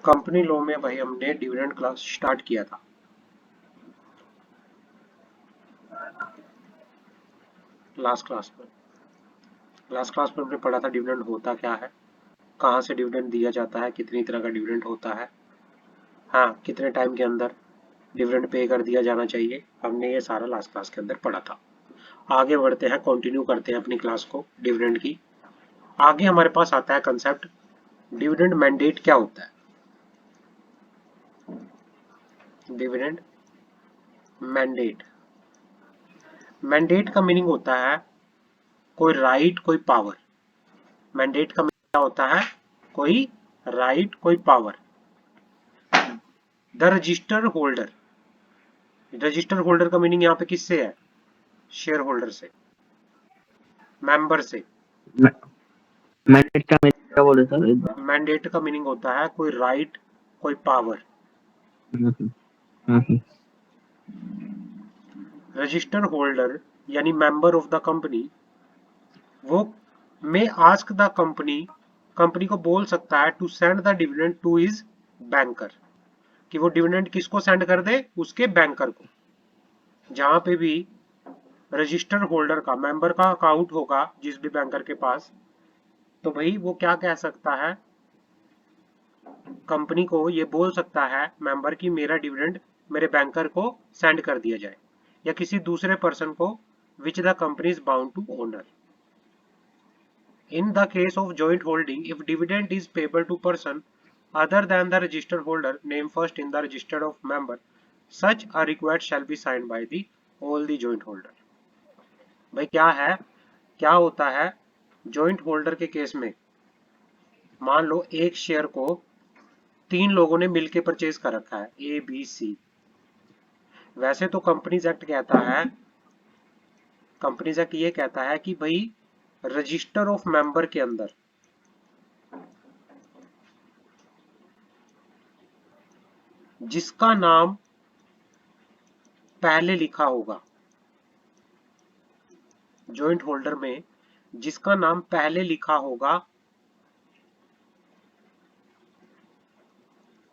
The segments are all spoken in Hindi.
कंपनी लॉ में भाई हमने डिविडेंड क्लास स्टार्ट किया था। लास्ट क्लास में हमने पढ़ा था डिविडेंड होता क्या है, कहाँ से डिविडेंड दिया जाता है, कितनी तरह का डिविडेंड होता है, हाँ कितने टाइम के अंदर डिविडेंड पे कर दिया जाना चाहिए। हमने ये सारा लास्ट क्लास के अंदर पढ़ा था। आगे बढ़ते हैं, कंटिन्यू करते हैं अपनी क्लास को डिविडेंड की। आगे हमारे पास आता है कंसेप्ट डिविडेंड मैंडेट क्या होता है। डिविडेंड मैंडेट, मैंडेट का मीनिंग होता है कोई राइट कोई पावर। मैंडेट का मीनिंग क्या होता है, कोई राइट कोई power. The register holder, register holder का मीनिंग यहाँ पे किससे है, शेयर होल्डर से, मेंबर से। मैंडेट का मीनिंग क्या बोले सर? मैंडेट का मीनिंग होता है कोई राइट कोई पावर। रजिस्टर होल्डर यानी मेंबर ऑफ द कंपनी, वो may ask the company, company को बोल सकता है to send the dividend to his banker, कि वो डिविडेंड किसको सेंड कर दे, उसके बैंकर को। जहां पे भी रजिस्टर होल्डर का, मेंबर का अकाउंट होगा जिस भी बैंकर के पास, तो भाई वो क्या कह सकता है, कंपनी को ये बोल सकता है मेंबर की मेरा डिविडेंड मेरे बैंकर को सेंड कर दिया जाए, या किसी दूसरे पर्सन को which the company is bound to owner. In the case of joint holding, if dividend is payable to person other than the registered holder named first in the register of member, such a request shall be signed by the all the joint holder। भाई क्या है, क्या होता है जॉइंट होल्डर के केस में, मान लो एक शेयर को 3 लोगों ने मिलकर परचेज कर रखा है, ए बी सी। वैसे तो कंपनीज एक्ट कहता है, कंपनीज एक्ट ये कहता है कि भाई रजिस्टर ऑफ मेंबर के अंदर जिसका नाम पहले लिखा होगा, जॉइंट होल्डर में जिसका नाम पहले लिखा होगा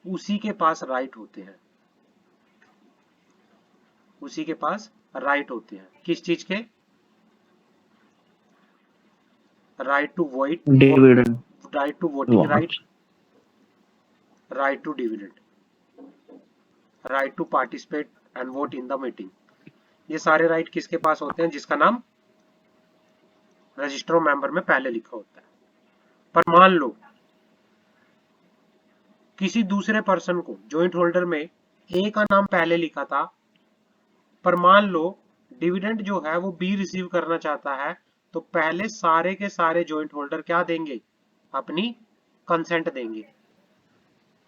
उसी के पास राइट होते हैं, उसी के पास राइट होते हैं। किस चीज के, right to vote, dividend, right to voting right, right to dividend, right to participate and vote in the meeting. ये सारे राइट किसके पास होते हैं, जिसका नाम रजिस्टर मेंबर में पहले लिखा होता है। पर मान लो किसी दूसरे पर्सन को, जॉइंट होल्डर में ए का नाम पहले लिखा था, पर मान लो डिविडेंड जो है वो बी रिसीव करना चाहता है, तो पहले सारे के सारे जॉइंट होल्डर क्या देंगे, अपनी कंसेंट देंगे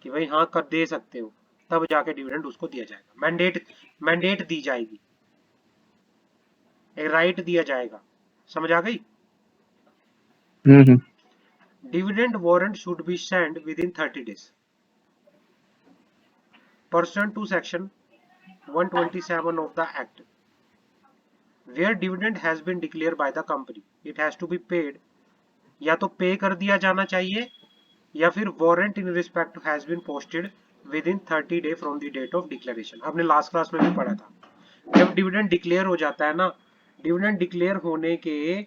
कि भाई हाँ कर दे सकते हो, तब जाके डिविडेंड उसको दिया जाएगा। मैंडेट दी जाएगी, एक राइट दिया जाएगा। समझ आ गई। Dividend warrant should be send with in 30 days pursuant to section 127 of the act, where dividend has been declared by the company it has to be paid। या तो पे कर दिया जाना चाहिए, या फिर warrant in respect has been posted with in 30 days from the date of declaration. हमने लास्ट क्लास में भी पढ़ा था, जब डिविडेंड डिक्लेयर हो जाता है ना, डिविडेंड डिक्लेयर होने के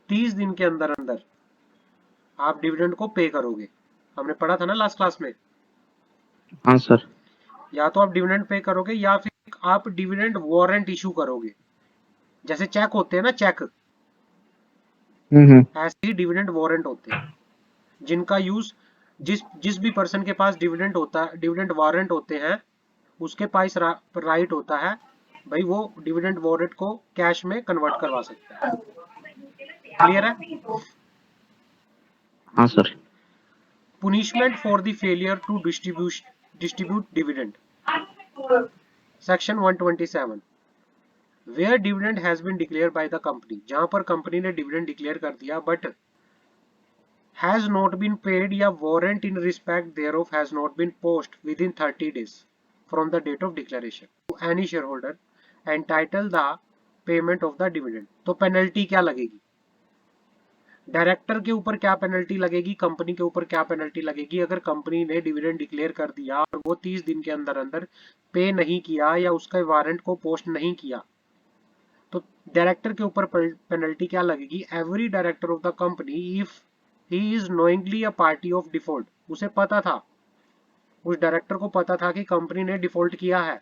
30 दिन के अंदर अंदर आप डिविडेंड को पे करोगे। हमने पढ़ा था ना लास्ट क्लास में। हाँ सर। या तो आप डिविडेंड पे करोगे, या फिर आप डिविडेंड वारंट इशू करोगे। जैसे चेक होते हैं ना, चेक, ऐसे ही डिविडेंड वारंट होते हैं, जिनका यूज जिस भी पर्सन के पास डिविडेंड होता है, डिविडेंड वारंट होते हैं, उसके पास राइट होता है भाई वो डिविडेंड वारंट को कैश में कन्वर्ट करवा सकता है। क्लियर है। हाँ sir. Punishment for the failure to distribute dividend, section 127, where dividend has been declare by the company, जहां पर कंपनी ने डिविडेंड डिक्लेयर कर दिया but has not been paid, या warrant in respect thereof has not been post with in 30 days from the date of declaration to any share holder entitle the payment of the dividend. तो पेनल्टी क्या लगेगी, डायरेक्टर के ऊपर क्या पेनल्टी लगेगी, कंपनी के ऊपर क्या पेनल्टी लगेगी अगर कंपनी ने डिविडेंड डिक्लेयर कर दिया और वो 30 दिन के अंदर अंदर पे नहीं किया या उसके वारंट को पोस्ट नहीं किया, तो डायरेक्टर के ऊपर पेनल्टी क्या लगेगी। Every director of the company if he is knowingly a party of default, उसे पता था, उस डायरेक्टर को पता था कि कंपनी ने डिफॉल्ट किया है,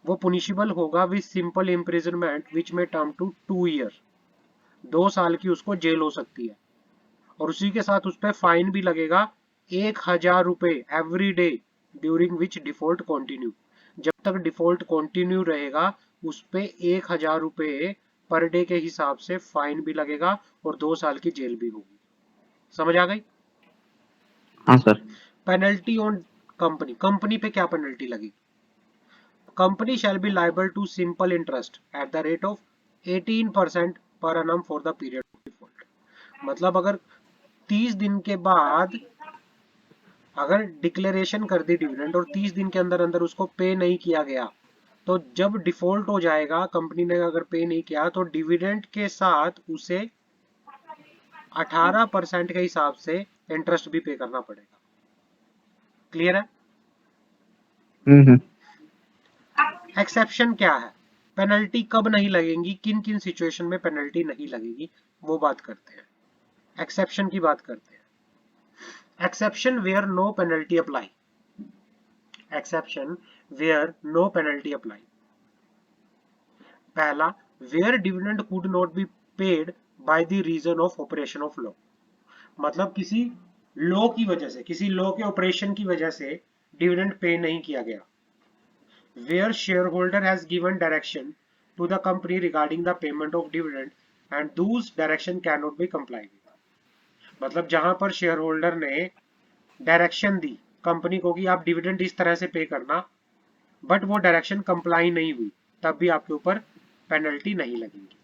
वो पुनिशेबल होगा विद सिंपल इम्प्रिजनमेंट विच में टर्म टू 2 ईयर, 2 साल की उसको जेल हो सकती है। और उसी के साथ उस पर फाइन भी लगेगा 1,000 रुपए every day during which default continue, जब तक डिफॉल्ट कंटिन्यू रहेगा उस पे 1,000 रुपए पर डे के हिसाब से फाइन भी लगेगा और 2 साल की जेल भी होगी। समझ आ गई। हाँ sir. Penalty on company, company पे क्या पेनल्टी लगेगी। Company shall be liable to simple interest at the rate of 18% per annum for the period of default. मतलब अगर 30 दिन के बाद अगर डिक्लेरेशन कर दी डिविडेंड और 30 दिन के अंदर अंदर उसको पे नहीं किया गया, तो जब डिफॉल्ट हो जाएगा, कंपनी ने अगर पे नहीं किया, तो डिविडेंड के साथ उसे 18% के हिसाब से इंटरेस्ट भी पे करना पड़ेगा। क्लियर है। हम्म। एक्सेप्शन क्या है, पेनल्टी कब नहीं लगेगी, किन किन सिचुएशन में पेनल्टी नहीं लगेगी, वो बात करते हैं। एक्सेप्शन की बात करते हैं। Exception where no penalty apply, exception where no penalty apply. पहला, where dividend could not be paid by the reason of operation of law, मतलब किसी लॉ की वजह से, किसी लॉ के ऑपरेशन की वजह से डिविडेंड पे नहीं किया गया। Where share holder has given direction to the company regarding the payment of dividend and those direction can not be complied with, मतलब जहां पर शेयर होल्डर ने डायरेक्शन दी कंपनी को कि आप डिविडेंड इस तरह से पे करना, बट वो डायरेक्शन कंप्लाई नहीं हुई, तब भी आपके ऊपर पेनल्टी नहीं लगेगी।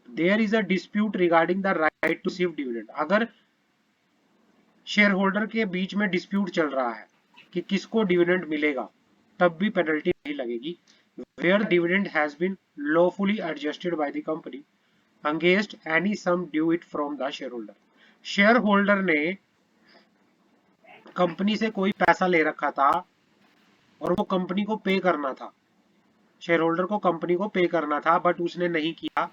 There is a dispute regarding the right to receive dividend, अगर शेयर होल्डर के बीच में डिस्प्यूट चल रहा है कि किसको डिविडेंड मिलेगा, तब भी पेनल्टी नहीं लगेगी। Where dividend has been lawfully adjusted by the company against any sum due it from the share holder, share holder ने कंपनी से कोई पैसा ले रखा था और वो कंपनी को पे करना था, शेयर होल्डर को कंपनी को पे करना था बट उसने नहीं किया,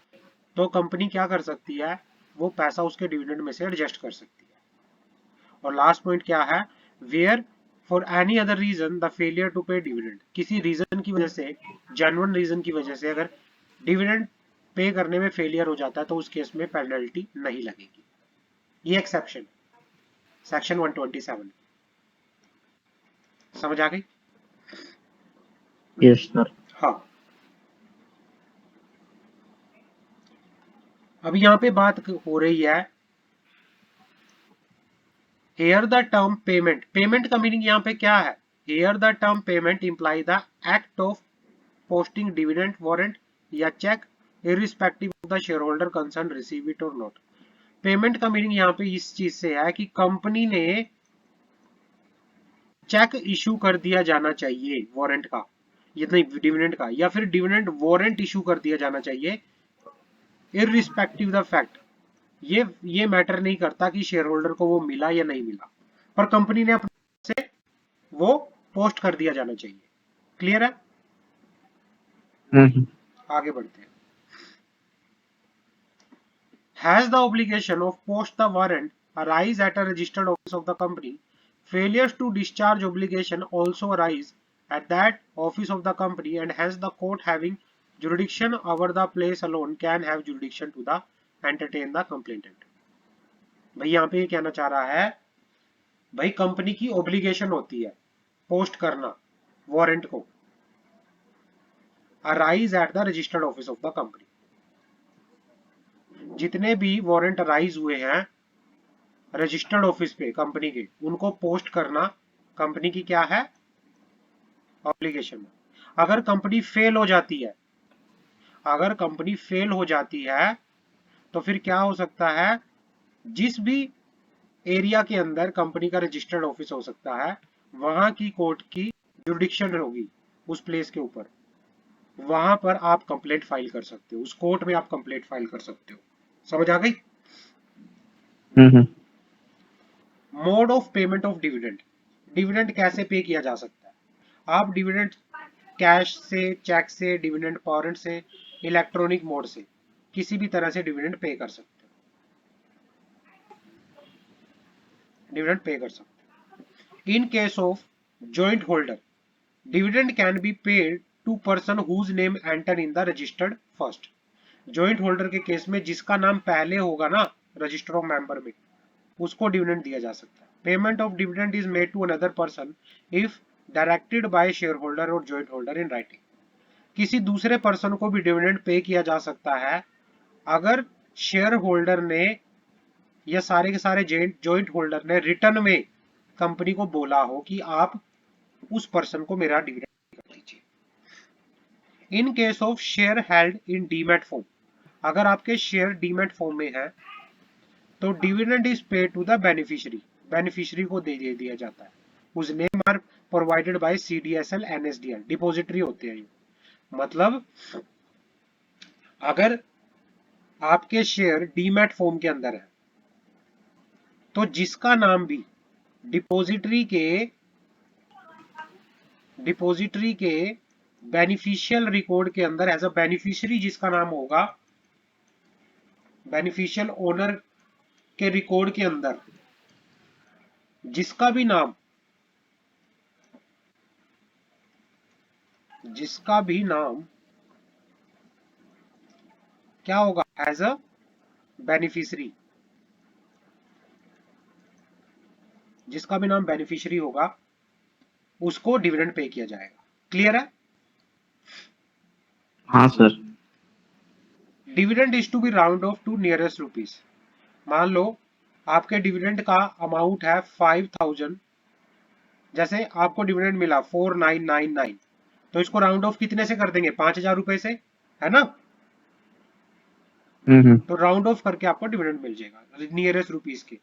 तो कंपनी क्या कर सकती है, वो पैसा उसके डिविडेंड में से एडजस्ट कर सकती है। और लास्ट पॉइंट क्या है, where for any other reason the failure to pay dividend, किसी रीजन की वजह से, जेन्युइन रीजन की वजह से अगर डिविडेंड पे करने में फेलियर हो जाता है तो उस केस में पेनल्टी नहीं लगेगी। ये एक्सेप्शन सेक्शन 127, समझ आ गई। Yes sir. हाँ, अभी यहाँ पे बात हो रही है here the term payment, payment का मीनिंग यहाँ पे क्या है, here the term payment imply the act of posting dividend warrant या cheque irrespective of the share holder concern receive it और नॉट। पेमेंट का मीनिंग यहाँ पे इस चीज से है कि कंपनी ने चेक इशू कर दिया जाना चाहिए वारंट का, ये नहीं डिविडेंड का, या फिर डिविडेंड वारंट इशू कर दिया जाना चाहिए इररिस्पेक्टिव द फैक्ट, ये मैटर नहीं करता कि शेयर होल्डर को वो मिला या नहीं मिला, पर कंपनी ने अपने से वो पोस्ट कर दिया जाना चाहिए। क्लियर है। हम्म। आगे बढ़ते हैं। Has the obligation of post the warrant arise at a registered office of the company, failures to discharge obligation also arise at that office of the company, and hence the court having jurisdiction over the place alone can have jurisdiction to the entertain the complainant। भाई यहाँ पे ये कहना चाह रहा है, भाई कंपनी की ऑब्लिगेशन होती है पोस्ट करना वारंट को, arise at the registered office of the company, जितने भी वारंट अराइज हुए हैं रजिस्टर्ड ऑफिस पे कंपनी के, उनको पोस्ट करना कंपनी की क्या है, ऑब्लिगेशन। अगर कंपनी फेल हो जाती है, अगर कंपनी फेल हो जाती है तो फिर क्या हो सकता है, जिस भी एरिया के अंदर कंपनी का रजिस्टर्ड ऑफिस हो सकता है, वहां की कोर्ट की जुरिडिक्शन होगी उस प्लेस के ऊपर, वहां पर आप कंप्लेंट फाइल कर सकते हो, उस कोर्ट में आप कंप्लेंट फाइल कर सकते हो। समझ आ गई? Hmm. Mode of payment of dividend, dividend कैसे पे किया जा सकता है? आप डिविडेंड कैश से, चेक से, डिविडेंड वारंट से, इलेक्ट्रॉनिक मोड से, किसी भी तरह से डिविडेंड पे कर सकते हो, डिविडेंड पे कर सकते हो। In case of joint holder, dividend can be paid to person whose name enter in the registered first. Joint holder के केस में जिसका नाम पहले होगा ना रजिस्टर ऑफ मेंबर में, उसको डिविडेंड दिया जा सकता है। Payment of dividend is made to another person if directed by share holder और जॉइंट होल्डर इन राइटिंग। किसी दूसरे पर्सन को भी डिविडेंड पे किया जा सकता है अगर शेयर होल्डर ने या सारे के सारे जॉइंट होल्डर ने रिटर्न में कंपनी को बोला हो कि आप उस पर्सन को मेरा डिविडेंड कर दीजिए। In case of share held in demat form, अगर आपके शेयर डीमैट फॉर्म में है तो dividend is paid to the beneficiary, beneficiary को दे दिया जाता है। उस name are provided by CDSL NSDL, depository होते हैं ये। मतलब अगर आपके शेयर डीमैट फॉर्म के अंदर है तो जिसका नाम भी डिपॉजिटरी के बेनिफिशियल रिकॉर्ड के अंदर एज अ बेनिफिशियरी जिसका नाम होगा, बेनिफिशियल ओनर के रिकॉर्ड के अंदर जिसका भी नाम क्या होगा एज अ बेनिफिशियरी, जिसका भी नाम बेनिफिशियरी होगा उसको डिविडेंड पे किया जाएगा। क्लियर है? हाँ sir. Dividend is to be round off to nearest rupees. मान लो आपके डिविडेंड का अमाउंट है 5000, जैसे आपको डिविडेंड मिला 4999, तो इसको राउंड ऑफ कितने से कर देंगे? 5000 रुपए से, है ना? हम्म। तो राउंड ऑफ करके आपको डिविडेंड मिल जाएगा नियरेस्ट रुपीज के।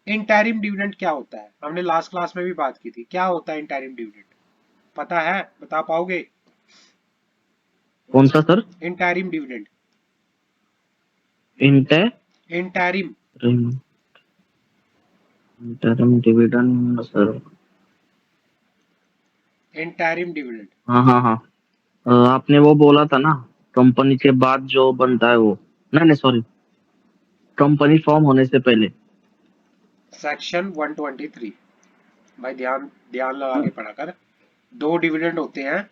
इंटरिम डिविडेंड क्या होता है? हमने लास्ट क्लास में भी बात की थी। क्या होता है इंटरिम डिविडेंड? पता है? बता पाओगे? कौन सा sir? Interim dividend, inter interim interim dividend sir. Interim dividend. हाँ हाँ हाँ। आपने वो बोला था ना, कंपनी के बाद जो बनता है वो। नहीं नहीं सॉरी, कंपनी फॉर्म होने से पहले। सेक्शन 123, भाई ध्यान ध्यान लगा के पढ़ा कर। दो डिविडेंड होते हैं,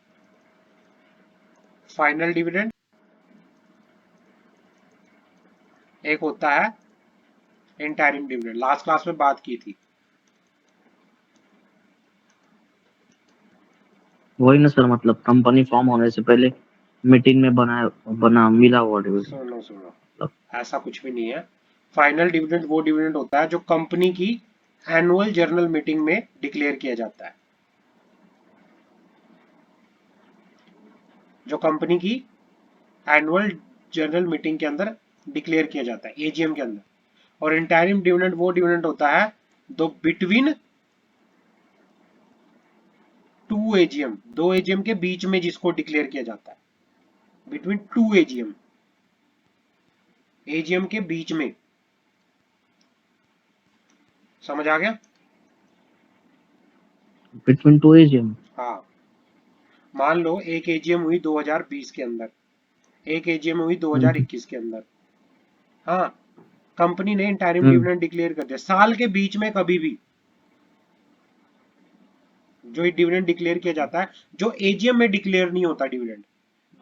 फाइनल डिविडेंड, एक होता है इंटरिम डिविडेंड। लास्ट क्लास में बात की थी। वही ना सर, मतलब कंपनी फॉर्म होने से पहले मीटिंग में बना मिला हुआ डिविडेंड। सुनो सुनो, ऐसा कुछ भी नहीं है। फाइनल डिविडेंड वो डिविडेंड होता है जो कंपनी की एनुअल जर्नल मीटिंग में डिक्लेयर किया जाता है, जो कंपनी की एनुअल जर्नल मीटिंग के अंदर डिक्लेयर किया जाता है, एजीएम के अंदर। और इंटरिम डिविडेंड वो डिविडेंड होता है दो बिटवीन टू एजीएम, दो एजीएम के बीच में जिसको डिक्लेयर किया जाता है, बिटवीन टू एजीएम, एजीएम के बीच में। समझ आ गया? Between two AGM. हाँ, मान लो एक एजीएम हुई 2020 के अंदर, एक एजीएम हुई 2021 के अंदर। हाँ, कंपनी ने इंटरिम हम्म। डिविडेंड डिक्लेयर कर दिया साल के बीच में कभी भी। जो डिविडेंड डिक्लेयर किया जाता है, जो एजीएम में डिक्लेयर नहीं होता डिविडेंड,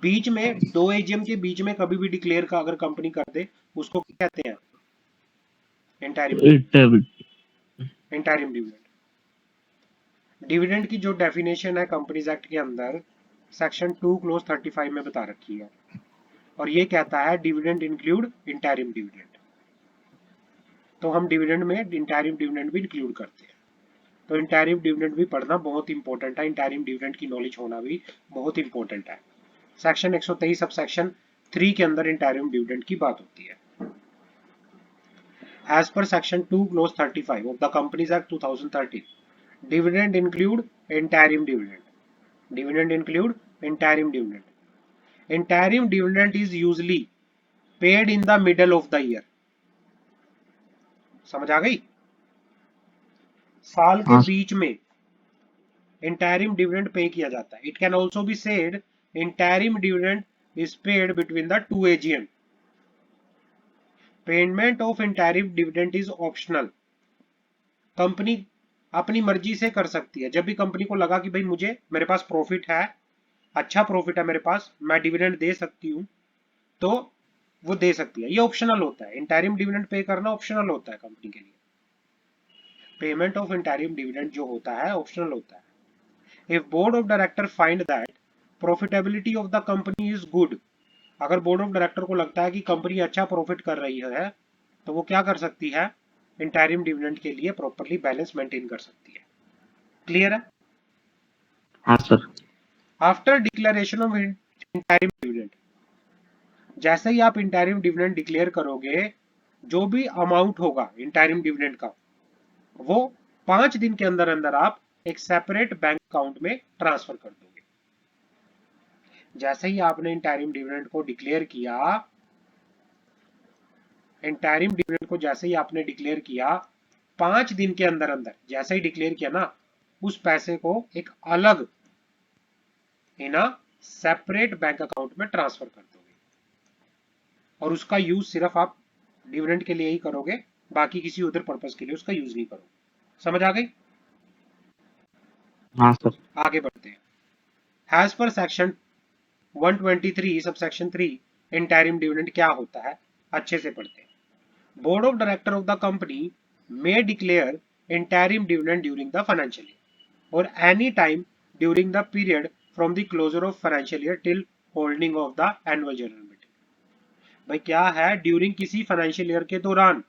बीच में दो एजीएम के बीच में कभी भी डिक्लेयर का अगर कंपनी कर दे, उसको क्या कहते हैं? Interim dividend. Interim dividend. Dividend की जो डेफिनेशन है कंपनीज एक्ट के अंदर सेक्शन 2 क्लोज 35 में बता रखी है, और ये कहता है डिविडेंड इंक्लूड इंटरिम डिविडेंड। तो हम डिविडेंड में इंटरिम डिविडेंड भी इंक्लूड करते हैं। तो इंटरिम डिविडेंड भी पढ़ना बहुत इंपॉर्टेंट है, इंटरिम डिविडेंड की नॉलेज होना भी बहुत इंपॉर्टेंट है। सेक्शन 123 सब सेक्शन 3 के अंदर इंटरिम डिविडेंड की बात होती है। As per section 2 clause 35 of the companies act 2013, dividend include interim dividend, dividend include interim dividend. Interim dividend is usually paid in the middle of the year. समझ आ गई? साल के हाँ बीच में इंटरिम डिविडेंड पे किया जाता है। It can also be said interim dividend is paid between the two AGM. Payment of interim dividend is optional. Company अपनी मर्जी से कर सकती है। जब भी कंपनी को लगा कि भाई मुझे मेरे पास प्रॉफिट है, अच्छा प्रॉफिट है मेरे पास, मैं डिविडेंड दे सकती हूँ, तो वो दे सकती है। ये ऑप्शनल होता है, इंटरिम डिविडेंड पे करना ऑप्शनल होता है कंपनी के लिए। पेमेंट ऑफ इंटरिम डिविडेंड जो होता है ऑप्शनल होता है। If board of director find that profitability of the company is good, अगर बोर्ड ऑफ डायरेक्टर को लगता है कि कंपनी अच्छा प्रॉफिट कर रही है, तो वो क्या कर सकती है, इंटरिम डिविडेंड के लिए प्रॉपरली बैलेंस मेंटेन कर सकती है। क्लियर है? हाँ sir. After declaration of interim dividend, जैसे ही आप इंटरिम डिविडेंड डिक्लेयर करोगे, जो भी अमाउंट होगा इंटरिम डिविडेंड का, वो 5 दिन के अंदर अंदर आप एक सेपरेट बैंक अकाउंट में ट्रांसफर कर दोगे। जैसे ही आपने इंटरिम डिविडेंड को डिक्लेयर किया, इंटरिम डिविडेंड को जैसे ही आपने डिक्लेयर किया, 5 दिन के अंदर अंदर जैसे ही डिक्लेयर किया ना, उस पैसे को एक अलग इन सेपरेट बैंक अकाउंट में ट्रांसफर कर दोगे, और उसका यूज सिर्फ आप डिविडेंड के लिए ही करोगे, बाकी किसी अदर पर्पस के लिए उसका यूज नहीं करोगे। समझ आ गई? हाँ सर। आगे बढ़ते हैं। As per section 123 sub section 3 interim dividend क्या होता है, अच्छे से पढ़ते हैं। Board of director of the company may declare interim dividend during the financial year or any time during the period from the closure of financial year till holding of the annual general meeting। भाई क्या है, ड्यूरिंग किसी फाइनेंशियल ईयर के दौरान,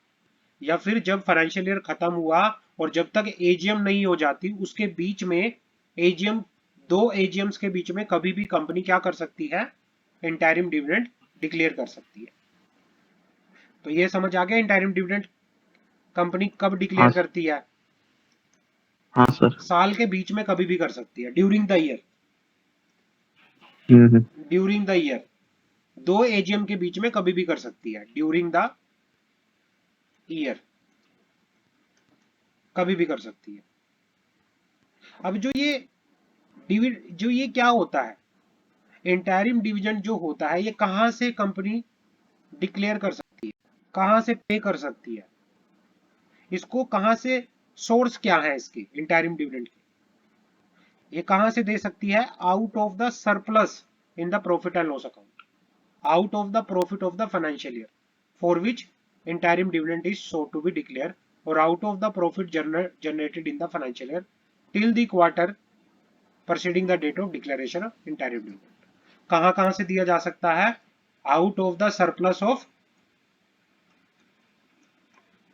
या फिर जब फाइनेंशियल ईयर खत्म हुआ और जब तक एजीएम नहीं हो जाती, उसके बीच में एजीएम, दो एजीएम्स के बीच में कभी भी कंपनी क्या कर सकती है, इंटरिम डिविडेंड डिक्लेयर कर सकती है। तो ये समझ आ गया इंटरिम डिविडेंड कंपनी कब हाँ डिक्लेयर करती है? हाँ सर। साल के बीच में कभी भी कर सकती है, during the year. Hmm. During the year, दो एजीएम के बीच में कभी भी कर सकती है, ड्यूरिंग द ईयर कभी भी कर सकती है। अब जो ये क्या होता है, इंटरिम डिविडेंड जो होता है, ये कहां से कंपनी डिक्लेयर कर सकती है, कहां से पे कर सकती है, इसको कहां से, सोर्स क्या है इसके इंटरिम डिविडेंड के, ये कहां से दे सकती है? Out of the surplus in the profit and loss account, out of the profit of the financial year for which interim dividend is sought to be declared, or out of the profit generated in the financial year till the quarter preceding the date of declaration of interim dividend। कहां कहां से दिया जा सकता है? out of the surplus of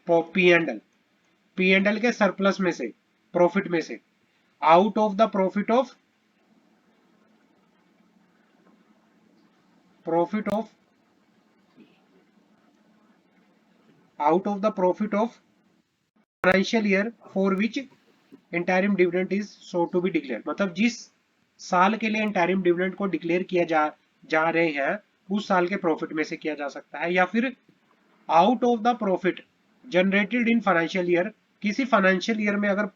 P&L, P&L के सरप्लस में से, प्रॉफिट में से, out of the profit of out of the profit of financial year for which interim dividend is so to be declare. मतलब जिस साल के लिए इंटरिम डिविडेंड को डिक्लेयर किया जा रहे हैं, उस साल के प्रॉफिट में से किया जा सकता है, या फिर out of the profit generated in financial year, किसी फाइनेंशियल ईयर में अगर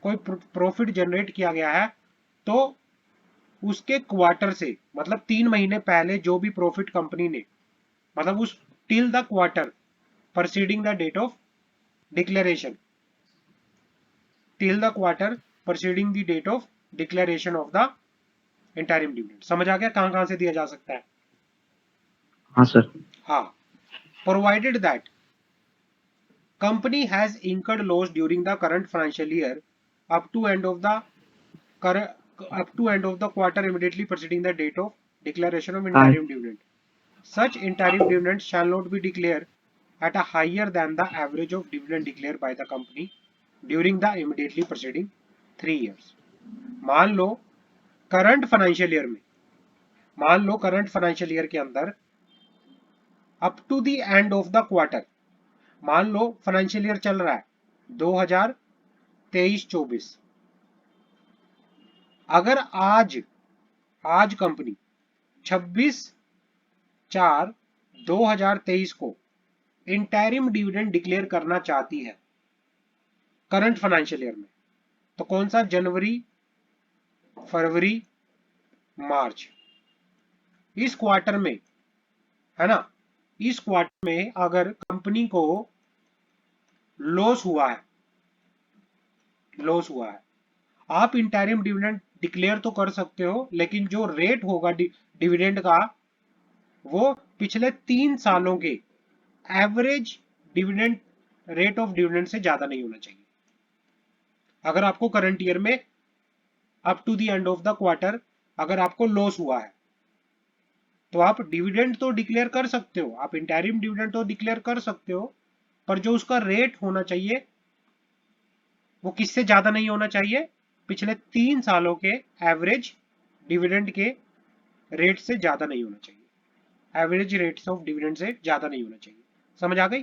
कोई प्रॉफिट जनरेट किया गया है, तो उसके क्वार्टर से, मतलब 3 महीने पहले जो भी प्रॉफिट कंपनी ने, मतलब उस till the quarter preceding the date of declaration, till the quarter preceding the date of declaration of the interim dividend। समझ आ गया कहां कहां से दिया जा सकता है? हाँ सर। हाँ, provided that company has incurred loss during the current financial year up to end of the quarter immediately preceding the date of declaration of हाँ interim dividend, such interim dividend shall not be declared at a higher than the average of dividend declared by the company during the immediately preceding 3 years। मान लो करंट फाइनेंशियल ईयर में, मान लो करंट फाइनेंशियल ईयर के अंदर up to the end of the quarter, मान लो फाइनेंशियल ईयर चल रहा है 2023-24, अगर आज कंपनी 26 4/2023 को इंटरिम डिविडेंड डिक्लेयर करना चाहती है करंट फाइनेंशियल ईयर में, तो कौन सा? जनवरी, फरवरी, मार्च, इस क्वार्टर में, है ना? इस क्वार्टर में अगर कंपनी को लॉस हुआ है, आप इंटरिम डिविडेंड डिक्लेयर तो कर सकते हो, लेकिन जो रेट होगा डिविडेंड का वो पिछले 3 सालों के average dividend rate of dividend से ज्यादा नहीं होना चाहिए। अगर आपको करंट ईयर में up to the end of the quarter अगर आपको लॉस हुआ है, तो आप डिविडेंड तो डिक्लेयर कर सकते हो, आप इंटरिम डिविडेंड तो डिक्लेयर कर सकते हो, पर जो उसका रेट होना चाहिए वो किससे ज्यादा नहीं होना चाहिए? पिछले 3 सालों के एवरेज डिविडेंड के रेट से ज्यादा नहीं होना चाहिए, एवरेज रेट्स ऑफ डिविडेंड से ज्यादा नहीं होना चाहिए। समझ आ गई?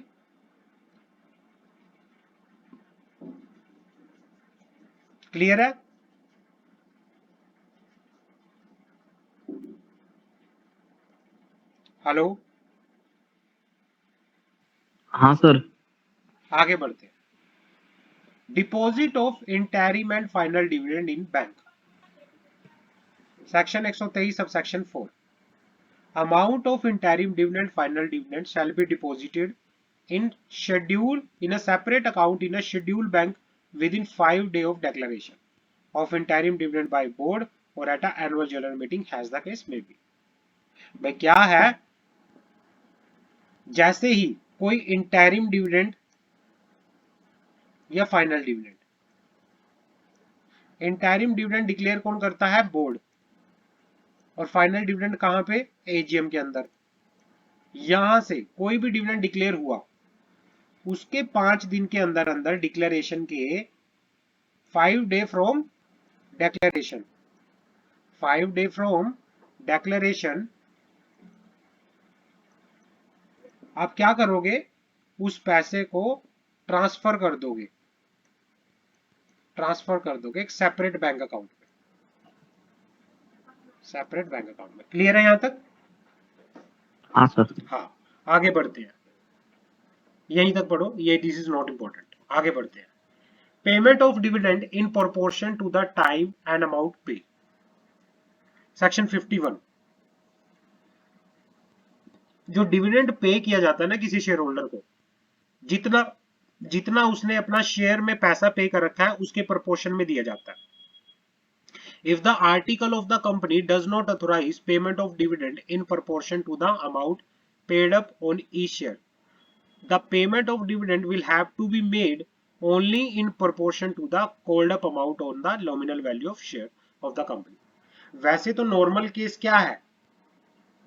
क्लियर है? हेलो, हाँ सर। आगे बढ़ते हैं। Deposit of interim and final dividend in bank, section 123 sub section 4। Amount of interim dividend final dividend shall be deposited in a separate account in a scheduled bank within 5 days of declaration of interim dividend by board or at an annual general meeting as the case may be। भाई क्या है, जैसे ही कोई इंटरिम डिविडेंड या final dividend, interim dividend declare कौन करता है? बोर्ड। और फाइनल डिविडेंड कहां पे? एजीएम के अंदर। यहां से कोई भी डिविडेंड डिक्लेयर हुआ, उसके 5 दिन के अंदर अंदर डिक्लेरेशन के 5 day from declaration, 5 day from declaration, आप क्या करोगे? उस पैसे को ट्रांसफर कर दोगे, एक सेपरेट बैंक अकाउंट में, क्लियर है यहां तक? हाँ सर। हाँ, आगे बढ़ते हैं, यहीं तक पढ़ो, ये दिस इज नॉट इंपॉर्टेंट। आगे बढ़ते हैं। Payment of dividend in proportion to the time and amount pay, section 51। जो डिविडेंड पे किया जाता है ना किसी शेयर होल्डर को, जितना जितना उसने अपना शेयर में पैसा पे कर रखा है उसके प्रोपोर्शन में दिया जाता है। If the article of the company does not authorize payment of dividend in proportion to the amount paid up on each share, the payment of dividend will have to be made only in proportion to the called up amount on the nominal value of share of the company। वैसे तो नॉर्मल केस क्या है,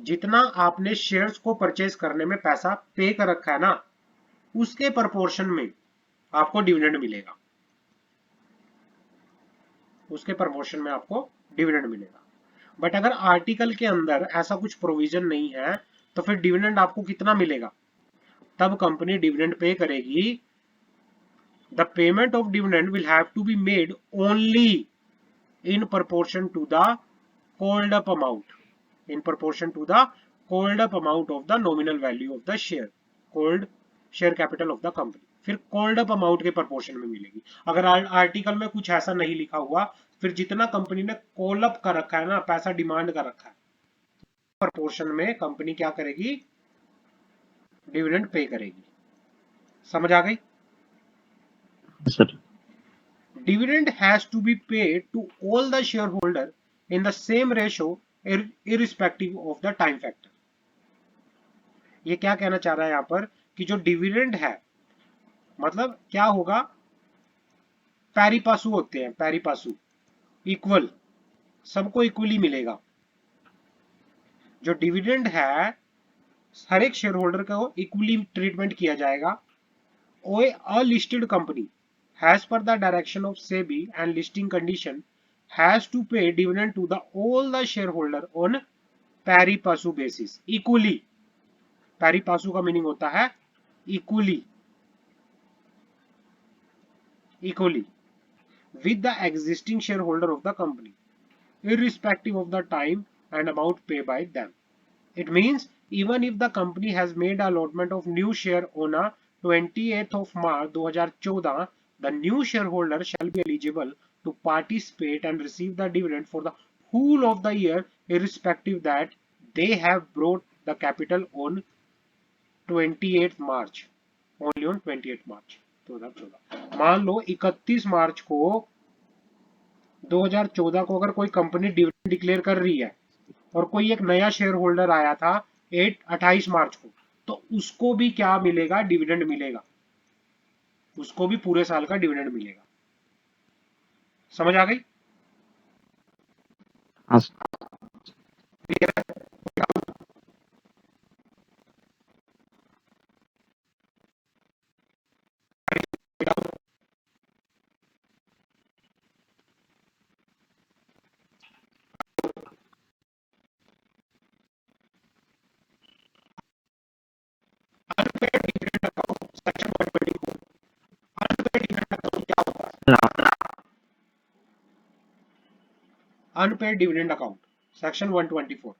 जितना आपने शेयर्स को परचेज करने में पैसा पे कर रखा है ना, उसके प्रोपोर्शन में आपको डिविडेंड मिलेगा, उसके प्रोपोर्शन में आपको डिविडेंड मिलेगा। बट अगर आर्टिकल के अंदर ऐसा कुछ प्रोविजन नहीं है, तो फिर डिविडेंड आपको कितना मिलेगा? तब कंपनी डिविडेंड पे करेगी। The payment of dividend will have to be made only in proportion to the called up amount, of the nominal value of the share, called share capital of the company। फिर कॉल्ड अप अमाउंट के प्रोपोर्शन में मिलेगी। अगर आर्टिकल में कुछ ऐसा नहीं लिखा हुआ, फिर जितना कंपनी ने कॉल अप कर रखा है ना, पैसा डिमांड कर रखा है, प्रोपोर्शन में कंपनी क्या करेगी? डिविडेंड पे करेगी। समझ आ गई? Sir. Dividend has to be paid to all the shareholder in the same ratio irrespective of the time factor। ये क्या कहना चाह रहा है यहां पर कि जो डिविडेंड है, मतलब क्या होगा? पैरी पासू होते हैं, पैरी पासू, इक्वल, सबको इक्वली मिलेगा। जो डिविडेंड है हर एक शेयर होल्डर को इक्वली ट्रीटमेंट किया जाएगा। ओए अलिस्टेड company as per the direction of SEBI and listing condition has to pay dividend to the all the shareholder on pari passu basis equally। pari passu का मीनिंग होता है equally with the existing shareholder of the company irrespective of the time and amount paid by them। It means even if the company has made allotment of new share on a 28th of March 2014, the new shareholder shall be eligible to participate and receive the dividend for the whole of the year, irrespective that they have brought the capital on 28th March, only on 28th मार्च 2014। मान लो 31 मार्च को 2014 को अगर कोई कंपनी डिविडेंड डिक्लेयर कर रही है और कोई एक नया शेयर होल्डर आया था 28 मार्च को, तो उसको भी क्या मिलेगा? डिविडेंड मिलेगा, उसको भी पूरे साल का डिविडेंड मिलेगा। समझ आ गई? हाँ unpaid dividend account section 124।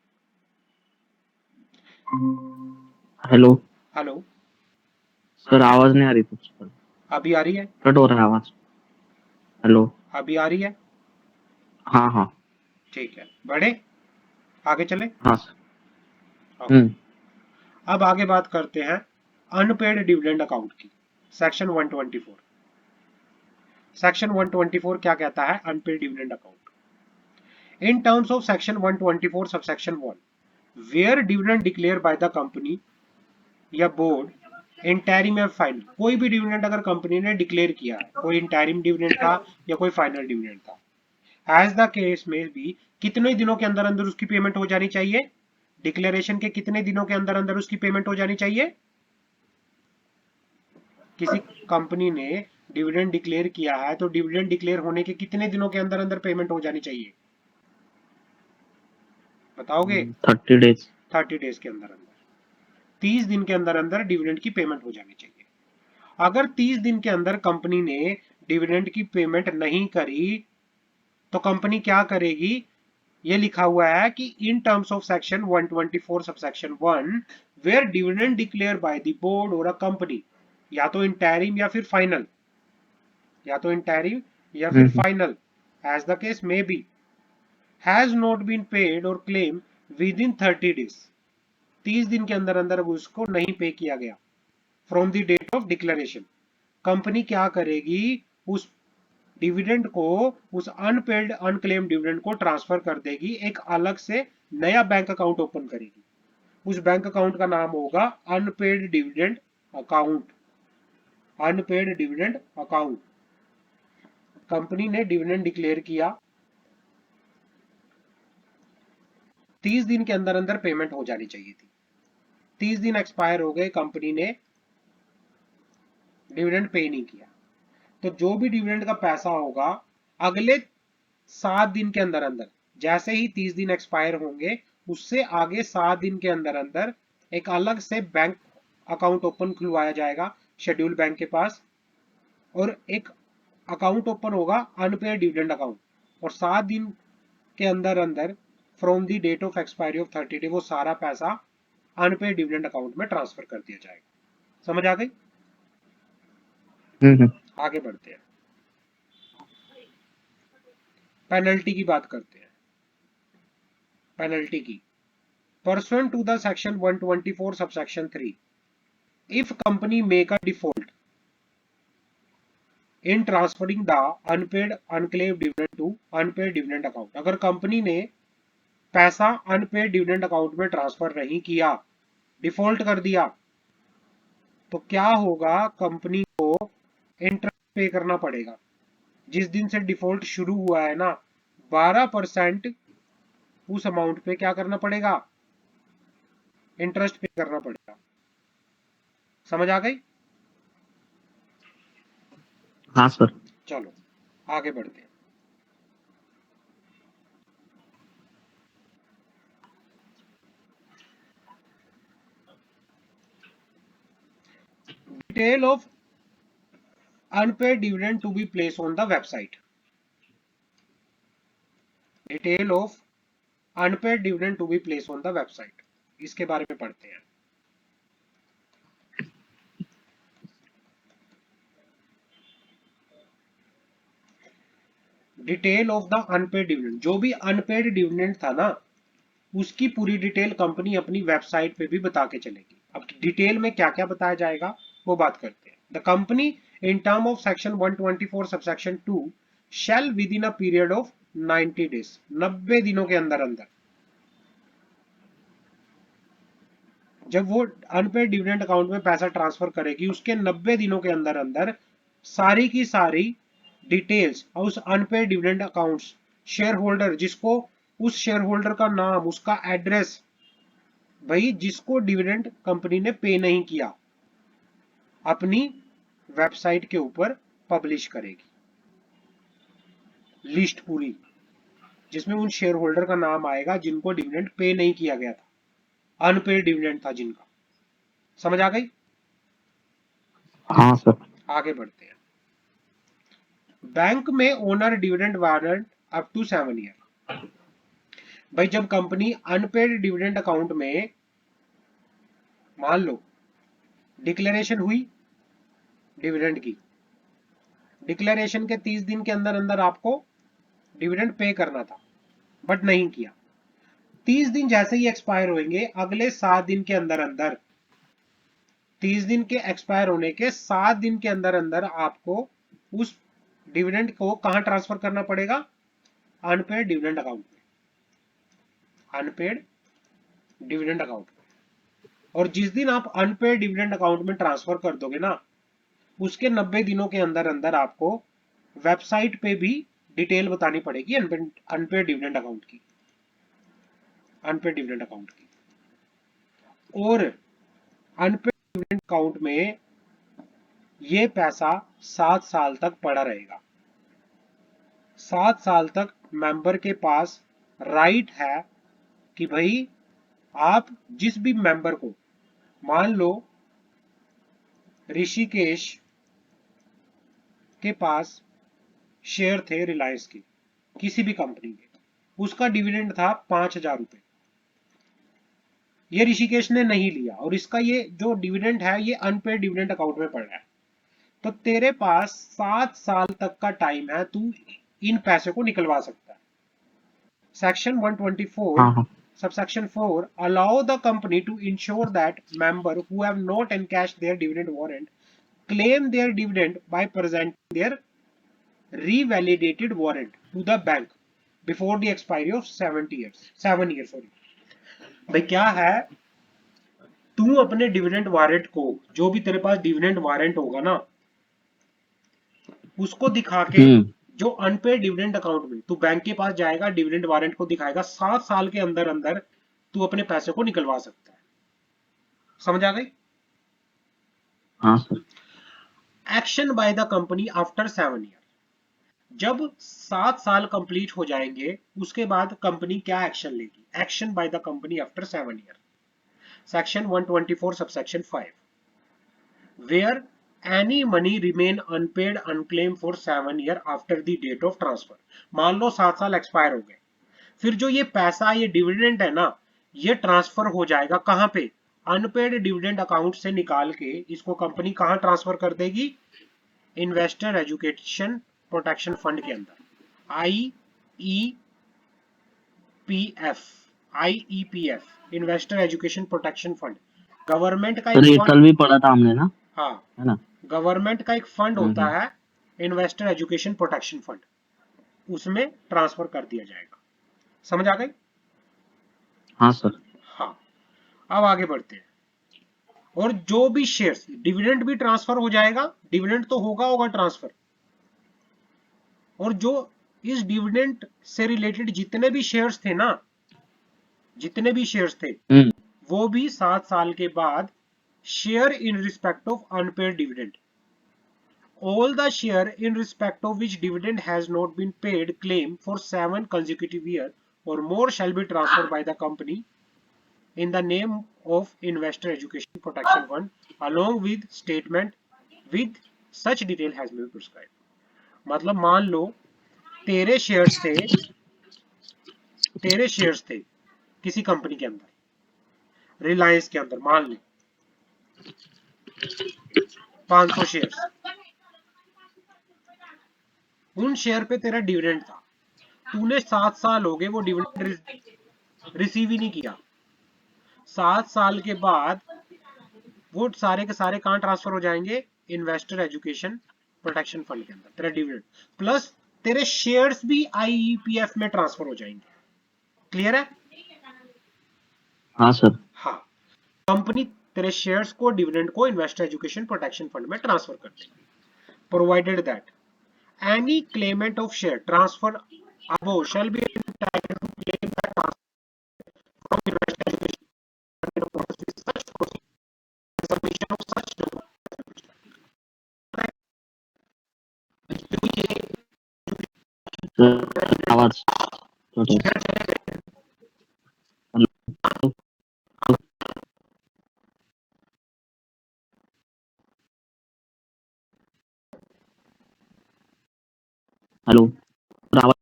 Hello hello, sir, आवाज नहीं आ रही कुछ सर, अभी आ रही है? कट हो रहा है आवाज। हेलो, अभी आ रही है? हाँ हाँ ठीक है, बढ़े आगे चले। हाँ सर। ओके, अब आगे बात करते हैं अनपेड डिविडेंड अकाउंट की, सेक्शन 124। सेक्शन 124 क्या कहता है? Unpaid dividend account. In terms of section 124 subsection 1, where dividend declare by the company या बोर्ड इंटरिम या फाइनल, कोई भी डिविडेंड अगर कंपनी ने डिक्लेयर किया है, कोई इंटरिम डिविडेंड था या कोई फाइनल डिविडेंड था, एज द केस में भी, कितने दिनों के अंदर अंदर उसकी पेमेंट हो जानी चाहिए? डिक्लेरेशन के कितने दिनों के अंदर अंदर उसकी पेमेंट हो जानी चाहिए? किसी कंपनी ने डिविडेंड डिक्लेयर किया है तो डिविडेंड डिक्लेयर होने के कितने दिनों के अंदर अंदर पेमेंट हो जानी चाहिए? बताओगे? 30 डेज। 30 डेज के अंदर अंदर, 30 दिन के अंदर अंदर डिविडेंड की पेमेंट हो जानी चाहिए। अगर 30 दिन के अंदर कंपनी ने डिविडेंड की पेमेंट नहीं करी तो कंपनी क्या करेगी? ये लिखा हुआ है कि in terms of section 124 subsection 1, where dividend declare by the board और अ कंपनी, या तो इंटरिम या फिर फाइनल, या तो इंटरिम या फिर final, as the case may be, has not been paid और क्लेम विद इन 30 डेज, 30 दिन के अंदर अंदर उसको नहीं पे किया गया from the date of declaration, company क्या करेगी? उस डिविडेंड को, उस अनपेड अनक्लेम डिविडेंड को ट्रांसफर कर देगी, एक अलग से नया बैंक अकाउंट ओपन करेगी। उस बैंक अकाउंट का नाम होगा unpaid dividend account. Unpaid dividend account, company ने डिविडेंड डिक्लेयर किया, 30 दिन के अंदर अंदर पेमेंट हो जानी चाहिए थी, 30 दिन एक्सपायर हो गए, कंपनी ने डिविडेंड पे नहीं किया, तो जो भी डिविडेंड का पैसा होगा अगले 7 दिन के अंदर अंदर, जैसे ही 30 दिन एक्सपायर होंगे उससे आगे 7 दिन के अंदर अंदर एक अलग से बैंक अकाउंट ओपन खुलवाया जाएगा शेड्यूल बैंक के पास, और एक अकाउंट ओपन होगा अनपेड डिविडेंड अकाउंट, और 7 दिन के अंदर अंदर from the date of expiry of 30 day वो सारा पैसा अनपेड डिविडेंड अकाउंट में ट्रांसफर कर दिया जाएगा। समझ आ गई? आगे बढ़ते हैं, पेनल्टी की बात करते हैं। पेनल्टी की, pursuant to the section 124 subsection 3, if company make a default in transferring the unpaid unclaimed dividend to unpaid dividend account, अगर कंपनी ने पैसा अनपेड डिविडेंड अकाउंट में ट्रांसफर नहीं किया, डिफॉल्ट कर दिया, तो क्या होगा? कंपनी को इंटरेस्ट पे करना पड़ेगा। जिस दिन से डिफॉल्ट शुरू हुआ है ना, 12% उस अमाउंट पे क्या करना पड़ेगा? इंटरेस्ट पे करना पड़ेगा। समझ आ गई? हाँ सर। चलो आगे बढ़ते हैं। Detail of unpaid dividend to be placed on the website. Detail of unpaid dividend to be placed on the website. इसके बारे में पढ़ते हैं। Detail of the unpaid dividend, जो भी अनपेड डिविडेंड था ना उसकी पूरी डिटेल कंपनी अपनी वेबसाइट पे भी बता के चलेगी। अब डिटेल में क्या क्या बताया जाएगा वो बात करते हैं। The company in term of section 124 subsection 2 shall with in a period of 90 days, 90 दिनों के अंदर अंदर, जब वो अनपेड डिविडेंड अकाउंट में पैसा ट्रांसफर करेगी उसके 90 दिनों के अंदर अंदर सारी की सारी डिटेल्स और उस unpaid dividend accounts, share holder जिसको, उस शेयर होल्डर का नाम, उसका एड्रेस, भाई जिसको डिविडेंड कंपनी ने पे नहीं किया, अपनी वेबसाइट के ऊपर पब्लिश करेगी लिस्ट पूरी, जिसमें उन शेयर होल्डर का नाम आएगा जिनको डिविडेंड पे नहीं किया गया था, अनपेड डिविडेंड था जिनका। समझ आ गई? हाँ सर। आगे बढ़ते हैं। बैंक में owner dividend warrant up to 7 year. भाई जब कंपनी अनपेड डिविडेंड अकाउंट में मान लो डिक्लेरेशन हुई डिविडेंड की, डिक्लेरेशन के 30 दिन के अंदर अंदर आपको डिविडेंड पे करना था बट नहीं किया, 30 दिन जैसे ही एक्सपायर होंगे अगले 7 दिन के अंदर अंदर, 30 दिन के एक्सपायर होने के 7 दिन के अंदर अंदर आपको उस डिविडेंड को कहां ट्रांसफर करना पड़ेगा? अनपेड डिविडेंड अकाउंट में, अनपेड डिविडेंड अकाउंट में। और जिस दिन आप अनपेड डिविडेंड अकाउंट में ट्रांसफर कर दोगे ना उसके 90 दिनों के अंदर अंदर आपको वेबसाइट पे भी डिटेल बतानी पड़ेगी अनपेड डिविडेंड अकाउंट की, अनपेड डिविडेंड अकाउंट की। और अनपेड डिविडेंड अकाउंट में ये पैसा 7 साल तक पड़ा रहेगा। 7 साल तक मेंबर के पास राइट है कि भाई आप जिस भी मेंबर को, मान लो ऋषिकेश के पास शेयर थे रिलायंस के, किसी भी कंपनी के, उसका डिविडेंड था 5,000 रुपए, ये ऋषिकेश ने नहीं लिया और इसका ये जो डिविडेंड है ये अनपेड डिविडेंड अकाउंट में पड़ रहा है, तो तेरे पास 7 साल तक का टाइम है, तू इन पैसे को निकलवा सकता है। सेक्शन 124 हाँ हाँ। subsection 4 allow the company to ensure that member who have not encashed their dividend warrant claim their dividend by presenting their revalidated warrant to the bank before the expiry of 7 years sorry। भाई क्या है, तू अपने डिविडेंड वारंट को, जो भी तेरे पास डिविडेंड वारंट होगा ना उसको दिखा के, जो अनपेड डिविडेंड अकाउंट में तू बैंक के पास जाएगा, डिविडेंड वारंट को दिखाएगा, 7 साल के अंदर अंदर तू अपने पैसे को निकलवा सकता है। समझ आ गई? हाँ sir. Action by the company after 7 year, जब 7 साल कंप्लीट हो जाएंगे उसके बाद कंपनी क्या एक्शन लेगी? Action by the company after 7 year, section 124 subsection 5, where any money remain unpaid unclaim for 7 year after the date of transfer. मान लो 7 साल एक्सपायर हो गए, फिर जो ये पैसा, ये डिविडेंड है ना, ये ट्रांसफर हो जाएगा कहां पे? अनपेड डिविडेंड अकाउंट से निकाल के इसको कंपनी कहां ट्रांसफर कर देगी? इन्वेस्टर एजुकेशन प्रोटेक्शन फंड के अंदर, IEPF, investor education protection fund. Government का एक सर ये फंड, कल भी पढ़ा था हमने ना, हाँ है ना? गवर्नमेंट का एक फंड होता है इन्वेस्टर एजुकेशन प्रोटेक्शन फंड, उसमें ट्रांसफर कर दिया जाएगा। समझ आ गई? हाँ सर। हाँ, अब आगे बढ़ते हैं। और जो भी शेयर्स, डिविडेंड भी ट्रांसफर हो जाएगा, डिविडेंड तो होगा ट्रांसफर, और जो इस डिविडेंड से रिलेटेड जितने भी शेयर्स थे ना, जितने भी शेयर्स थे वो भी 7 साल के बाद share in respect of unpaired dividend, all the share in respect of which dividend has not been paid claim for 7 consecutive years or more shall be transferred by the company in the name of investor education protection fund along with statement with such detail has been prescribed। मतलब मान लो तेरे शेयर्स थे, तेरे शेयर्स थे किसी कंपनी के अंदर, रिलायंस के अंदर मान ले 500 शेयर्स, उन शेयर पे तेरा डिविडेंड था, तूने 7 साल हो गए वो डिविडेंड रिसीव ही नहीं किया। 7 साल के बाद वो सारे के सारे कहां ट्रांसफर हो जाएंगे, इन्वेस्टर एजुकेशन प्रोटेक्शन फंड के अंदर, तेरा डिविडेंड प्लस तेरे शेयर्स भी आईईपीएफ में ट्रांसफर हो जाएंगे। क्लियर है? हाँ सर। हाँ, कंपनी तेरे शेयर्स को, डिविडेंड को इन्वेस्टर एजुकेशन प्रोटेक्शन फंड में ट्रांसफर कर देगी, provided that any Clement of share transfer above shall be entitled to claim the transfer from investor education fund in accordance with such procedure and submission of such documentation. Sir आवाज थोड़ा सा- हेलो हेलो आवाज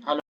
हेलो